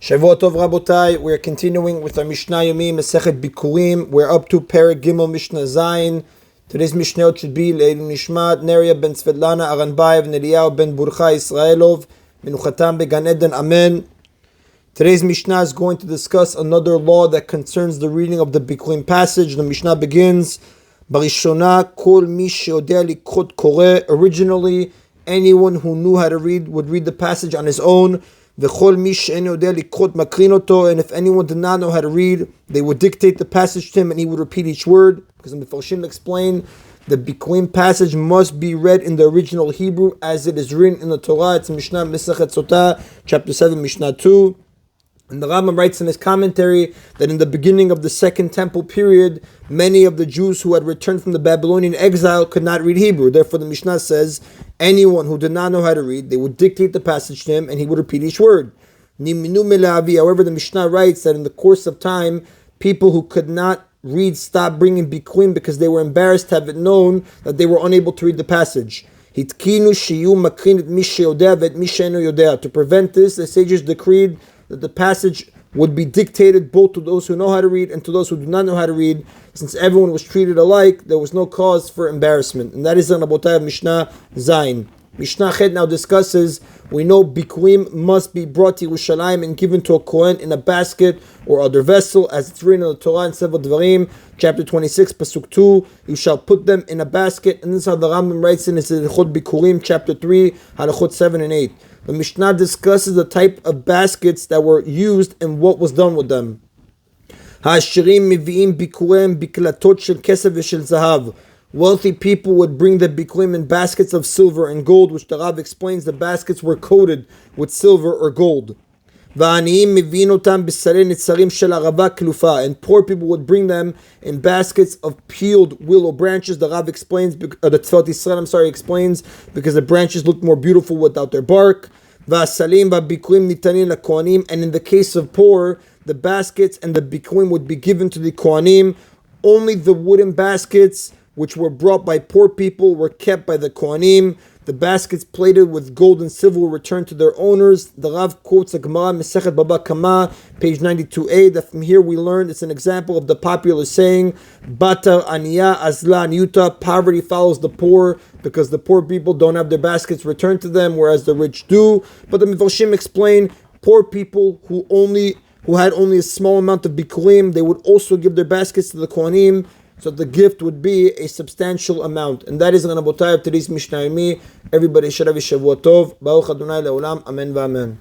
Shavua Tov Rabotai, we're continuing with our Mishna Yomi, Masechet Bikkurim. We're up to Perek Gimel Mishnah Zayin. Today's Mishnah should be Leil Nishmat, Neria ben Svetlana, Aranbayev, Neriyahu ben Burcha Israelov, Menuchatam began Eden, Amen. Today's Mishnah is going to discuss another law that concerns the reading of the Bikkurim passage. The Mishnah begins, Barishona, Kol Mi Sheodea Likrot Koreh. Originally, anyone who knew how to read would read the passage on his own. And if anyone did not know how to read, they would dictate the passage to him and he would repeat each word. Because the Mefarshim explain the Bikkurim passage must be read in the original Hebrew as it is written in the Torah. It's Mishnah Masechet Sotah, chapter 7, Mishnah 2. And the Rambam writes in his commentary that in the beginning of the Second Temple period, many of the Jews who had returned from the Babylonian exile could not read Hebrew. Therefore, the Mishnah says, anyone who did not know how to read, they would dictate the passage to him and he would repeat each word. However, the Mishnah writes that in the course of time, people who could not read stopped bringing Bikkurim because they were embarrassed to have it known that they were unable to read the passage. To prevent this, the sages decreed that the passage would be dictated both to those who know how to read and to those who do not know how to read. Since everyone was treated alike, there was no cause for embarrassment. And that is in Rabotai of Mishnah Zayin. Mishnah Chet now discusses, we know Bikkurim must be brought to Yerushalayim and given to a Kohen in a basket or other vessel, as it's written in the Torah in Sefer Dvarim, chapter 26, Pasuk 2, you shall put them in a basket. And this is how the Rambam writes in his Hilchot Bikkurim, chapter 3, Halachot 7 and 8. The Mishnah discusses the type of baskets that were used and what was done with them. Wealthy people would bring the Bikkurim in baskets of silver and gold, which the Rav explains the baskets were coated with silver or gold. And poor people would bring them in baskets of peeled willow branches. The Rav explains, the Tzvat Yisrael, explains, because the branches look more beautiful without their bark. And in the case of poor, the baskets and the Bikkurim would be given to the Kohanim. Only the wooden baskets which were brought by poor people were kept by the Kohanim. The baskets plated with gold and silver were returned to their owners. The Rav quotes a Gemara, Masechet Baba Kama, page 92a, that from here we learned it's an example of the popular saying, Bata Aniya Azla Anyuta, poverty follows the poor, because the poor people don't have their baskets returned to them, whereas the rich do. But the Mefarshim explain, poor people who had only a small amount of Bikkurim, they would also give their baskets to the Kohanim, so the gift would be a substantial amount. And that is the Rabotai of today's Mishnah Yomi. Everybody should have a Shavua Tov. Baruch Adonai Le'olam. Amen v'amen.